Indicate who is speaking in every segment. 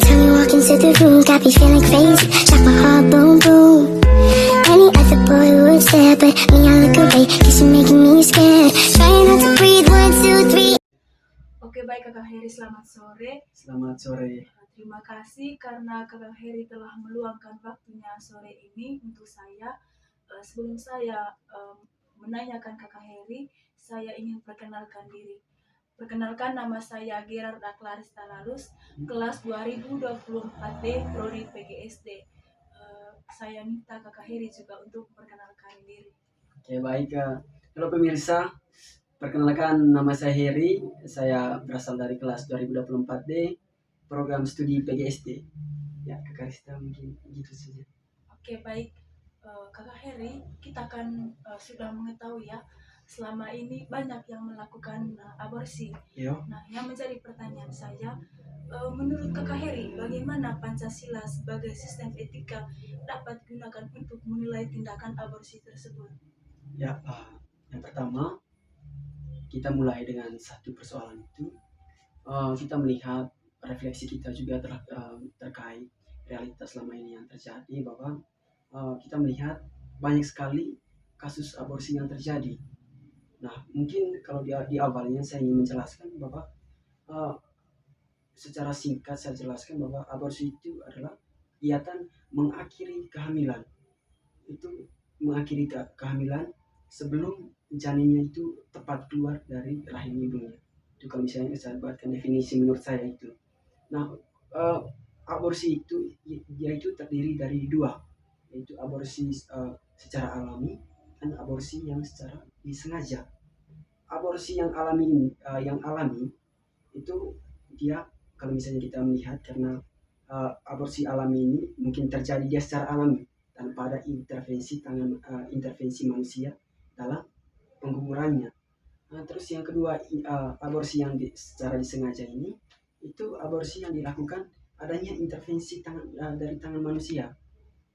Speaker 1: time you walk into the room, got me feeling crazy, shock my heart, boom, boom. Any other boy would stare, but me, I look away, cause you're making me scared. Trying not to breathe, 1, 2, 3.
Speaker 2: Oke, baik Kakak Heri, selamat sore.
Speaker 3: Selamat sore.
Speaker 2: Terima kasih karena Kakak Heri telah meluangkan waktunya sore ini untuk saya. Sebelum saya menanyakan Kakak Heri, saya ingin perkenalkan diri. Perkenalkan, nama saya Gerard Aklaris Talalus, kelas 2024D, Prodi PGSD. Saya minta Kakak Heri juga untuk memperkenalkan diri.
Speaker 3: Oke, baik. Halo pemirsa, perkenalkan nama saya Heri. Saya berasal dari kelas 2024D, program studi PGSD. Ya, Kakak Rista mungkin gitu saja.
Speaker 2: Oke, baik. Kakak Heri, kita kan sudah mengetahui ya, selama ini banyak yang melakukan aborsi.
Speaker 3: Yo.
Speaker 2: Nah, yang menjadi pertanyaan saya, menurut Kakak Heri, bagaimana Pancasila sebagai sistem etika dapat digunakan untuk menilai tindakan aborsi tersebut?
Speaker 3: Ya, yang pertama kita mulai dengan satu persoalan itu. Kita melihat refleksi kita juga terkait realitas selama ini yang terjadi, bahwa kita melihat banyak sekali kasus aborsi yang terjadi. Nah, mungkin kalau di awalnya saya ingin menjelaskan bahwa secara singkat saya jelaskan bahwa aborsi itu adalah kegiatan mengakhiri kehamilan. Itu mengakhiri kehamilan sebelum janinnya itu tepat keluar dari rahim ibunya. Itu kalau misalnya saya buatkan definisi menurut saya itu. Nah, aborsi itu yaitu terdiri dari dua, yaitu aborsi secara alami dan aborsi yang secara disengaja. Aborsi yang alami itu dia, kalau misalnya kita melihat, karena aborsi alami ini mungkin terjadi dia secara alami tanpa ada intervensi manusia dalam penggugurannya. Terus yang kedua, aborsi yang secara disengaja ini, itu aborsi yang dilakukan adanya intervensi dari tangan manusia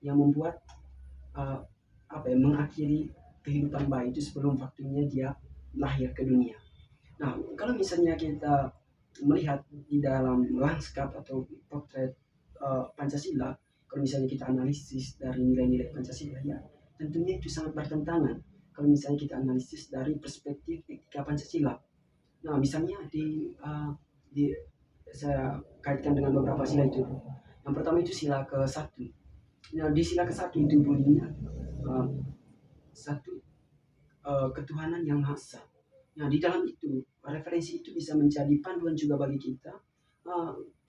Speaker 3: yang membuat mengakhiri kehidupan bayi itu sebelum waktunya dia lahir ke dunia. Nah, kalau misalnya kita melihat di dalam lanskap atau potret Pancasila, kalau misalnya kita analisis dari nilai-nilai Pancasila, ya tentunya itu sangat bertentangan kalau misalnya kita analisis dari perspektif etika Pancasila. Nah, misalnya saya kaitkan dengan beberapa sila itu. Yang pertama itu sila ke-1. Nah, di sila ke-1 itu bunyinya satu, ketuhanan yang maha esa. Nah, di dalam itu referensi itu bisa menjadi panduan juga bagi kita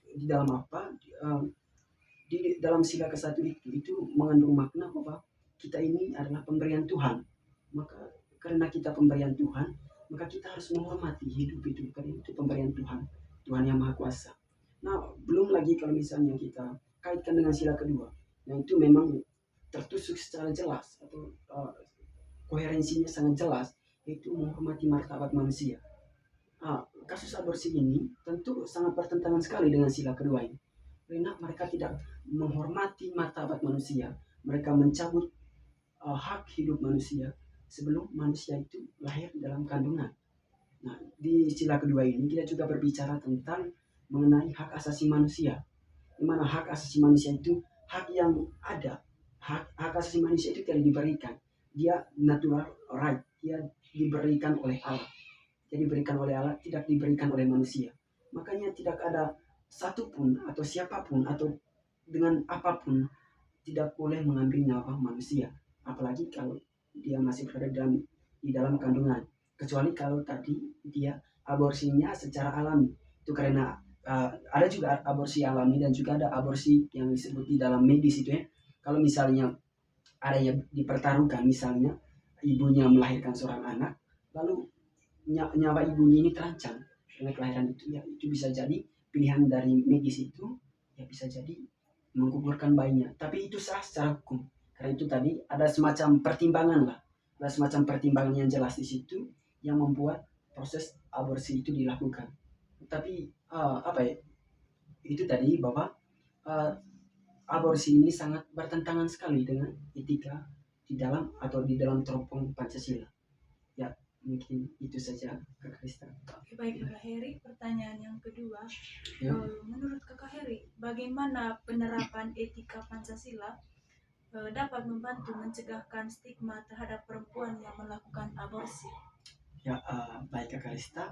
Speaker 3: di dalam apa? Di dalam sila ke-1 itu mengandung makna bahwa kita ini adalah pemberian Tuhan. Maka karena kita pemberian Tuhan, maka kita harus menghormati hidup itu, karena itu pemberian Tuhan, Tuhan yang Maha Kuasa. Nah, belum lagi kalau misalnya kita kaitkan dengan sila kedua, yang itu memang tertusuk secara jelas atau koherensinya sangat jelas, yaitu menghormati martabat manusia. Kasus aborsi ini tentu sangat bertentangan sekali dengan sila kedua ini, karena mereka tidak menghormati martabat manusia. Mereka mencabut hak hidup manusia sebelum manusia itu lahir dalam kandungan. Nah, di sila kedua ini kita juga berbicara tentang mengenai hak asasi manusia, di mana hak asasi manusia itu hak yang ada. Hak asasi manusia itu tidak diberikan, dia natural right, dia diberikan oleh Allah. Dia diberikan oleh Allah, tidak diberikan oleh manusia. Makanya tidak ada satupun atau siapapun atau dengan apapun tidak boleh mengambil nyawa manusia, apalagi kalau dia masih berada di dalam kandungan, kecuali kalau tadi dia aborsinya secara alami. Itu karena ada juga aborsi alami dan juga ada aborsi yang disebut di dalam medis itu ya. Kalau misalnya ada yang dipertaruhkan, misalnya ibunya melahirkan seorang anak, lalu nyawa ibunya ini terancam dengan kelahiran itu, ya itu bisa jadi pilihan dari medis itu, ya bisa jadi menggugurkan bayinya. Tapi itu sah secara hukum, karena itu tadi ada semacam pertimbangan lah, ada semacam pertimbangan yang jelas di situ yang membuat proses aborsi itu dilakukan. Tapi itu tadi bahwa aborsi ini sangat bertentangan sekali dengan etika di dalam teropong Pancasila. Ya, Mungkin itu saja Kak Krista.
Speaker 2: Oke, baik Kakak Heri. Pertanyaan yang kedua,
Speaker 3: Ya.
Speaker 2: menurut Kakak Heri, bagaimana penerapan etika Pancasila dapat membantu mencegahkan stigma terhadap perempuan yang melakukan aborsi?
Speaker 3: Ya, baik Kak Krista.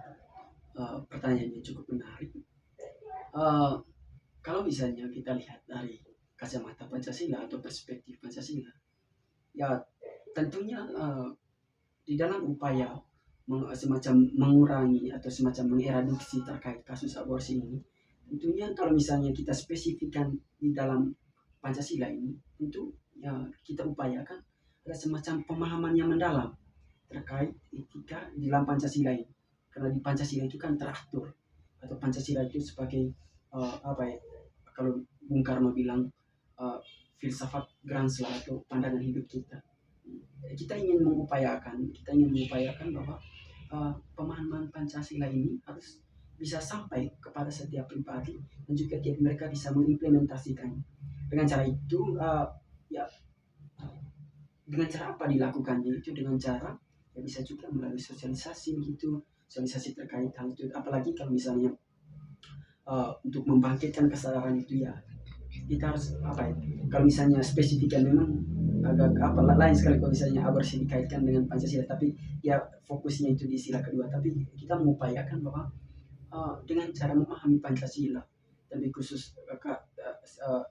Speaker 3: Pertanyaannya cukup menarik. Eh, Kalau misalnya kita lihat dari kacamata Pancasila atau perspektif Pancasila, ya tentunya di dalam upaya semacam mengurangi atau semacam mengeradiksi terkait kasus aborsi ini, tentunya kalau misalnya kita spesifikkan di dalam Pancasila ini, tentu ya kita upayakan ada semacam pemahaman yang mendalam terkait etika di dalam Pancasila ini. Karena di Pancasila itu kan teratur, atau Pancasila itu sebagai apa ya, kalau Bung Karno bilang filsafat Gransla atau pandangan hidup kita. Kita ingin mengupayakan bahwa pemahaman Pancasila ini harus bisa sampai kepada setiap pribadi dan juga mereka bisa mengimplementasikannya. Dengan cara itu, ya dengan cara apa dilakukannya itu, dengan cara ya bisa juga melalui sosialisasi gitu, sosialisasi terkait hal itu. Apalagi kalau misalnya untuk membangkitkan kesadaran itu, ya kita harus apa ya, kalau misalnya spesifikkan memang agak lain sekali kalau misalnya aborsi dikaitkan dengan Pancasila, tapi ya fokusnya itu di sila kedua. Tapi kita mengupayakan bahwa dengan cara memahami Pancasila, lebih khusus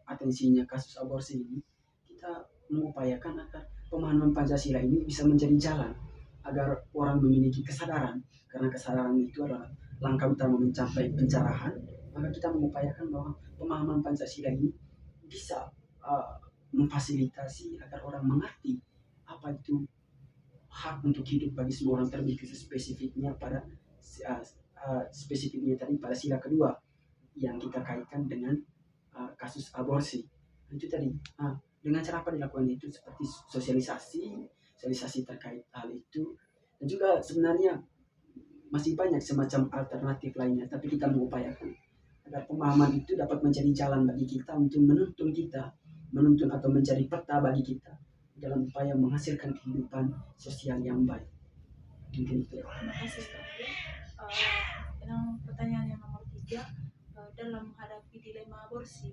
Speaker 3: atensinya kasus aborsi ini, kita mengupayakan agar pemahaman Pancasila ini bisa menjadi jalan agar orang memiliki kesadaran, karena kesadaran itu adalah langkah utama mencapai pencerahan. Maka kita mengupayakan bahwa pemahaman Pancasila ini bisa memfasilitasi agar orang mengerti apa itu hak untuk hidup bagi semua orang, terlebih khusus spesifiknya pada spesifiknya tadi pada sila kedua yang kita kaitkan dengan kasus aborsi. Itu tadi dengan cara apa dilakukan itu, seperti sosialisasi terkait hal itu, dan juga sebenarnya masih banyak semacam alternatif lainnya, tapi kita mengupayakan agar pemahaman itu dapat menjadi jalan bagi kita untuk menuntun atau menjadi peta bagi kita dalam upaya menghasilkan kehidupan sosial yang baik. Mungkin itu.
Speaker 2: Terima kasih Kak Heri. Pertanyaan yang nomor 3, dalam menghadapi dilema aborsi,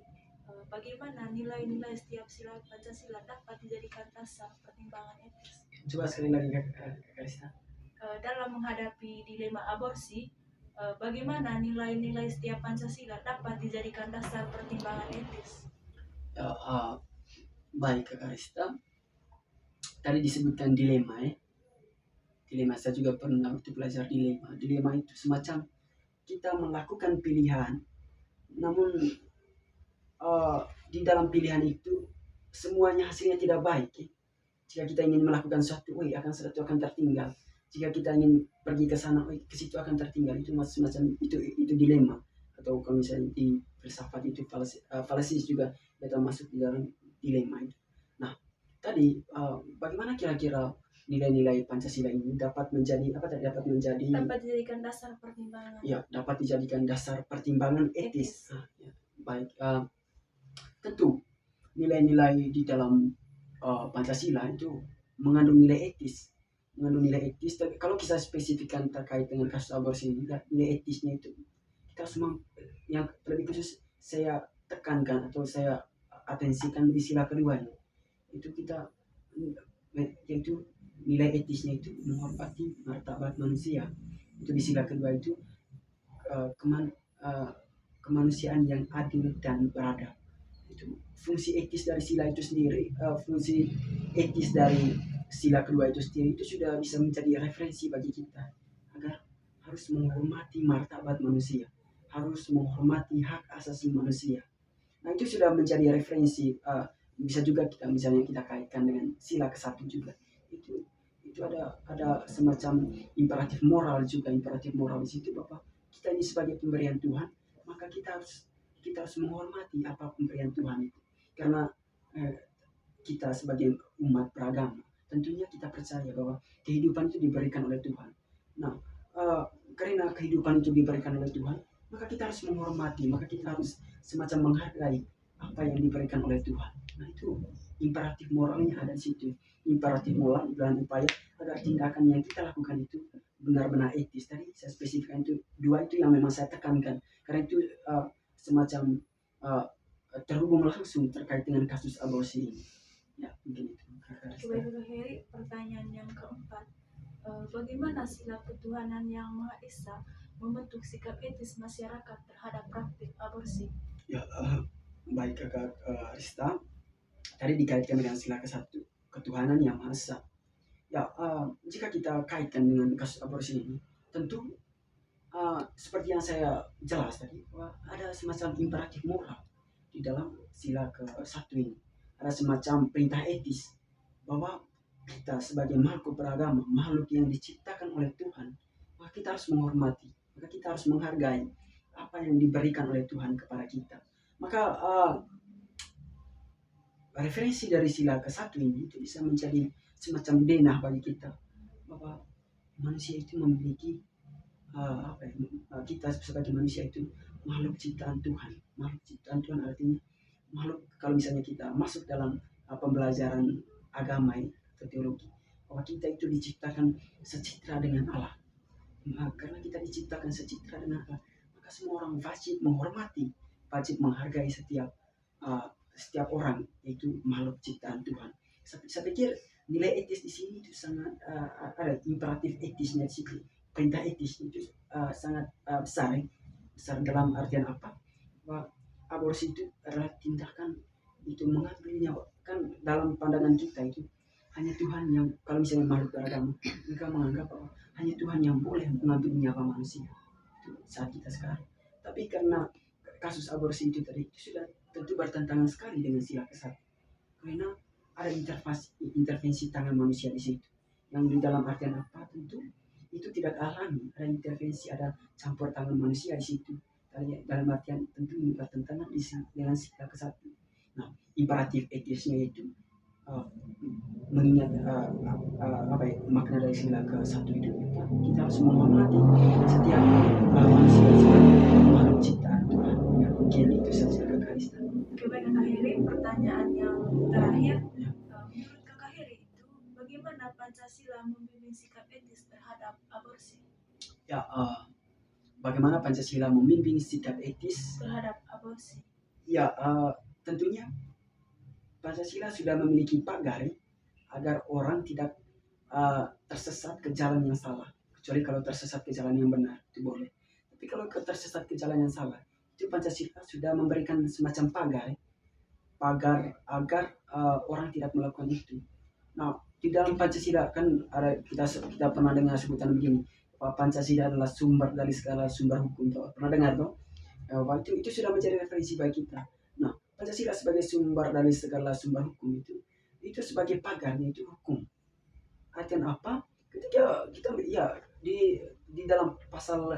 Speaker 2: bagaimana nilai-nilai setiap sila Pancasila dapat dijadikan dasar pertimbangan etis?
Speaker 3: Coba sekali lagi Kak Krista.
Speaker 2: Dalam menghadapi dilema aborsi, bagaimana nilai-nilai setiap Pancasila dapat dijadikan dasar pertimbangan etis?
Speaker 3: Baik Kak Krista, tadi disebutkan dilema ya. Dilema, saya juga pernah waktu belajar dilema. Dilema itu semacam kita melakukan pilihan, namun di dalam pilihan itu semuanya hasilnya tidak baik ya. Jika kita ingin melakukan sesuatu, sesuatu akan tertinggal. Jika kita ingin pergi ke sana, ke situ akan tertinggal. Itu semacam itu dilema. Atau kalau misalnya di filsafat itu falasis juga kita masuk di dalam dilema itu. Nah, tadi bagaimana kira-kira nilai-nilai Pancasila ini dapat dijadikan
Speaker 2: dasar pertimbangan?
Speaker 3: Ya, dapat dijadikan dasar pertimbangan etis. Ya, baik, tentu nilai-nilai di dalam Pancasila itu mengandung nilai etis. Kalau kita spesifikkan terkait dengan kasus aborsi ini, nilai etisnya itu kita semua yang lebih khusus saya tekankan atau saya atensikan di sila kedua ini. Itu kita yaitu nilai etisnya itu menghormati martabat manusia. Itu di sila kedua itu kemanusiaan yang adil dan beradab. Itu fungsi etis dari sila itu sendiri, fungsi etis dari sila kedua itu sendiri itu sudah bisa menjadi referensi bagi kita agar harus menghormati martabat manusia, harus menghormati hak asasi manusia. Nah, itu sudah menjadi referensi. Bisa juga kita kaitkan dengan sila ke-1 juga. Itu ada semacam imperatif moral juga, imperatif moral di situ bahwa kita ini sebagai pemberian Tuhan, maka kita harus menghormati apa pemberian Tuhan itu. Karena kita sebagai umat beragama, tentunya kita percaya bahwa kehidupan itu diberikan oleh Tuhan. Nah, karena kehidupan itu diberikan oleh Tuhan, maka kita harus menghormati, maka kita harus semacam menghargai apa yang diberikan oleh Tuhan. Nah, itu imperatif moralnya ada di situ. Imperatif moral dalam upaya agar tindakan yang kita lakukan itu benar-benar etis. Tadi saya spesifikkan itu dua itu yang memang saya tekankan karena itu semacam uh, terhubung langsung terkait dengan kasus aborsi ini. Ya, mungkin itu. Kakak Rista.
Speaker 2: Baik Kakak Heri, pertanyaan yang keempat. Bagaimana sila ketuhanan yang Maha Esa membentuk sikap etis masyarakat terhadap praktik aborsi?
Speaker 3: Ya, baik Kakak Rista. Tadi dikaitkan dengan sila kesatu, ketuhanan yang Maha Esa. Ya, jika kita kaitkan dengan kasus aborsi ini, tentu seperti yang saya jelas tadi, bahwa ada semacam imperatif moral di dalam sila ke-1 ini. Ada semacam perintah etis bahwa kita sebagai makhluk beragama, makhluk yang diciptakan oleh Tuhan, maka kita harus menghormati, maka kita harus menghargai apa yang diberikan oleh Tuhan kepada kita. Maka referensi dari sila ke-1 ini itu bisa menjadi semacam denah bagi kita bahwa manusia itu memiliki kita sebagai manusia itu makhluk ciptaan Tuhan. Makhluk ciptaan Tuhan artinya makhluk, kalau misalnya kita masuk dalam pembelajaran agama atau teologi, bahwa kita itu diciptakan secitra dengan Allah. Karena kita diciptakan secitra dengan Allah, maka semua orang wajib menghormati, wajib menghargai setiap orang, yaitu makhluk ciptaan Tuhan. Saya pikir nilai etis di sini itu sangat ada imperatif etisnya di situ. Perintah etis itu sangat besar dalam artian apa? Bahwa aborsi itu adalah tindakan itu mengambil nyawa. Kan dalam pandangan kita itu hanya Tuhan yang, kalau misalnya makhluk beragama, mereka menganggap bahwa hanya Tuhan yang boleh mengambil nyawa manusia. Itu saat kita sekarang. Tapi karena kasus aborsi itu tadi itu sudah tentu bertentangan sekali dengan sila ke-1. Karena ada intervensi tangan manusia di situ. Yang di dalam artian apa? Tentu itu tidak alami, ada intervensi, ada campur tangan manusia di situ. Dalam artian tentu ini bertentangan dengan sila ke-1. Nah, imperatif etisnya itu mengingat makna dari sila ke-1 itu, kita harus menghormati setiap manusia sebagai makhluk ciptaan Tuhan. Ya, mungkin itu saja Kakak Rista.
Speaker 2: Oke, baik Kakak Heri, pertanyaan yang terakhir. Menurut Kakak Heri itu bagaimana Pancasila membimbing sikap etis terhadap aborsi?
Speaker 3: Ya, bagaimana Pancasila membimbing sikap etis
Speaker 2: terhadap aborsi?
Speaker 3: Ya, tentunya Pancasila sudah memiliki pagar agar orang tidak tersesat ke jalan yang salah. Kecuali kalau tersesat ke jalan yang benar, itu boleh. Tapi kalau tersesat ke jalan yang salah, itu Pancasila sudah memberikan semacam pagar agar orang tidak melakukan itu. Nah, di dalam Pancasila kan ada kita pernah dengar sebutan begini, Pancasila adalah sumber dari segala sumber hukum. Pernah dengar toh? Itu sudah menjadi referensi bagi kita. Nah, Pancasila sebagai sumber dari segala sumber hukum itu sebagai pagarnya itu hukum. Artian apa? Ketika kita ya di dalam pasal,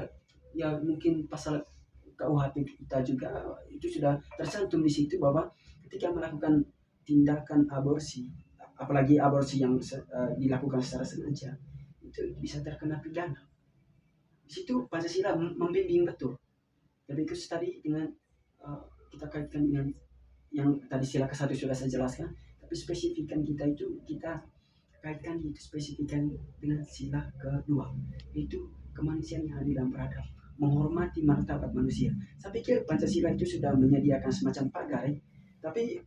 Speaker 3: ya mungkin pasal KUHP kita juga itu sudah tercantum di situ bahwa ketika melakukan tindakan aborsi, apalagi aborsi yang dilakukan secara sengaja, itu bisa terkena pidana. Di situ Pancasila membimbing betul. Tapi itu tadi dengan kita kaitkan dengan yang tadi sila ke-1 sudah saya jelaskan, tapi spesifikan kita itu kita kaitkan itu spesifikan dengan sila ke-2, yaitu kemanusiaan yang adil dan beradab, menghormati martabat manusia. Saya pikir Pancasila itu sudah menyediakan semacam pagar, tapi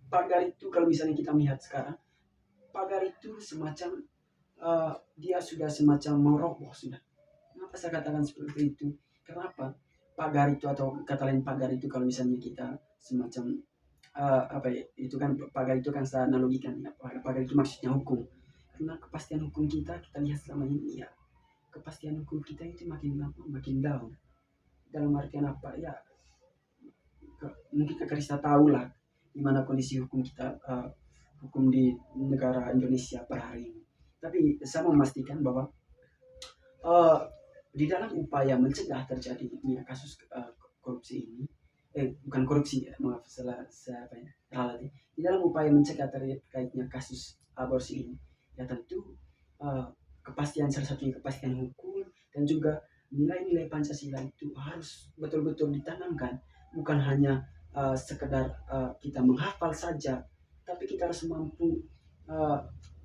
Speaker 3: pagar itu kalau misalnya kita melihat sekarang, pagar itu semacam dia sudah semacam meroboh sudah. Kenapa saya katakan seperti itu? Kenapa? Pagar itu, atau kata lain pagar itu, kalau misalnya kita semacam itu kan pagar itu kan saya analogikan ya, pagar itu maksudnya hukum. Karena kepastian hukum kita lihat selama ini ya, kepastian hukum kita itu makin lama makin down. Dalam artian apa ya, mungkin Kakak Rista tahu lah gimana kondisi hukum kita, hukum di negara Indonesia per hari ini. Tapi saya memastikan bahwa di dalam upaya mencegah terjadinya kasus korupsi ini, bukan korupsi ya, maaf, di dalam upaya mencegah terkaitnya kasus aborsi ini, ya tentu kepastian, salah satunya kepastian hukum, dan juga nilai-nilai Pancasila itu harus betul-betul ditanamkan, bukan hanya sekedar kita menghafal saja, tapi kita harus mampu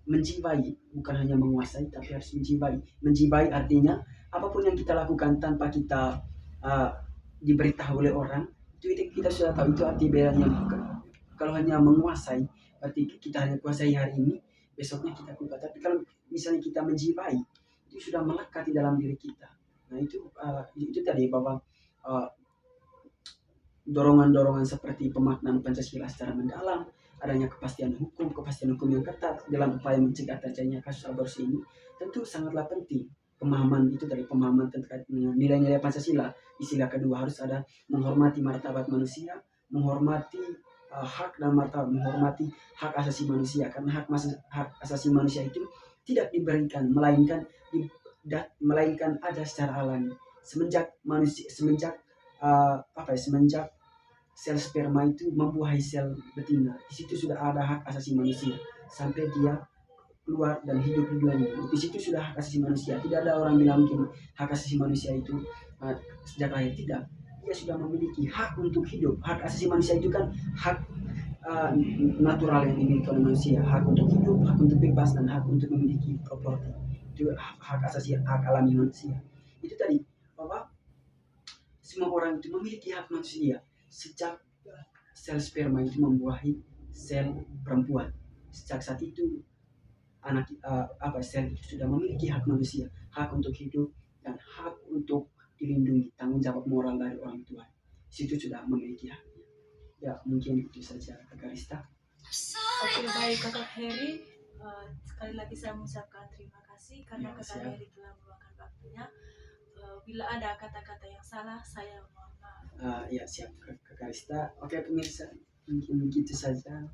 Speaker 3: menjiwai, bukan hanya menguasai tapi harus menjiwai. Menjiwai artinya apapun yang kita lakukan tanpa kita uh, diberitahu oleh orang, itu kita sudah tahu itu arti bedanya. Kalau hanya menguasai berarti kita hanya kuasai hari ini, besoknya kita lupa. Tapi kalau misalnya kita menjiwai, itu sudah melekat di dalam diri kita. Nah itu tadi bahwa dorongan-dorongan seperti pemaknaan Pancasila secara mendalam, adanya kepastian hukum yang ketat dalam upaya mencegah terjadinya kasus aborsi ini tentu sangatlah penting. Pemahaman itu dari pemahaman terkait dengan nilai-nilai Pancasila. Di sila kedua harus ada menghormati martabat manusia, menghormati hak dan martabat, menghormati hak asasi manusia, karena hak asasi manusia itu tidak diberikan melainkan ada secara alami semenjak sel sperma itu membuahi sel betina. Di situ sudah ada hak asasi manusia sampai dia keluar dan hidup di dunia. Di situ sudah hak asasi manusia. Tidak ada orang bilang gini, hak asasi manusia itu sejak lahir. Tidak. Dia sudah memiliki hak untuk hidup. Hak asasi manusia itu kan hak natural yang dimiliki oleh manusia. Hak untuk hidup, hak untuk bebas, dan hak untuk memiliki properti. Itu hak asasi, hak alami manusia. Itu tadi bahwa semua orang itu memiliki hak manusia sejak sel sperma itu membuahi sel perempuan. Sejak saat itu sel itu sudah memiliki hak manusia, hak untuk hidup dan hak untuk dilindungi, tanggung jawab moral dari orang tua. Situ sudah memiliki hak. Ya mungkin itu saja Kakak Rista.
Speaker 2: Oke, baik Kakak Heri. Sekali lagi saya mengucapkan terima kasih karena
Speaker 3: Ya,
Speaker 2: Kakak
Speaker 3: siap.
Speaker 2: Heri telah meluangkan waktunya. Bila ada kata-kata yang salah, saya mohon maaf.
Speaker 3: Ya siap Kakak Rista. Oke pemirsa, mungkin begitu saja.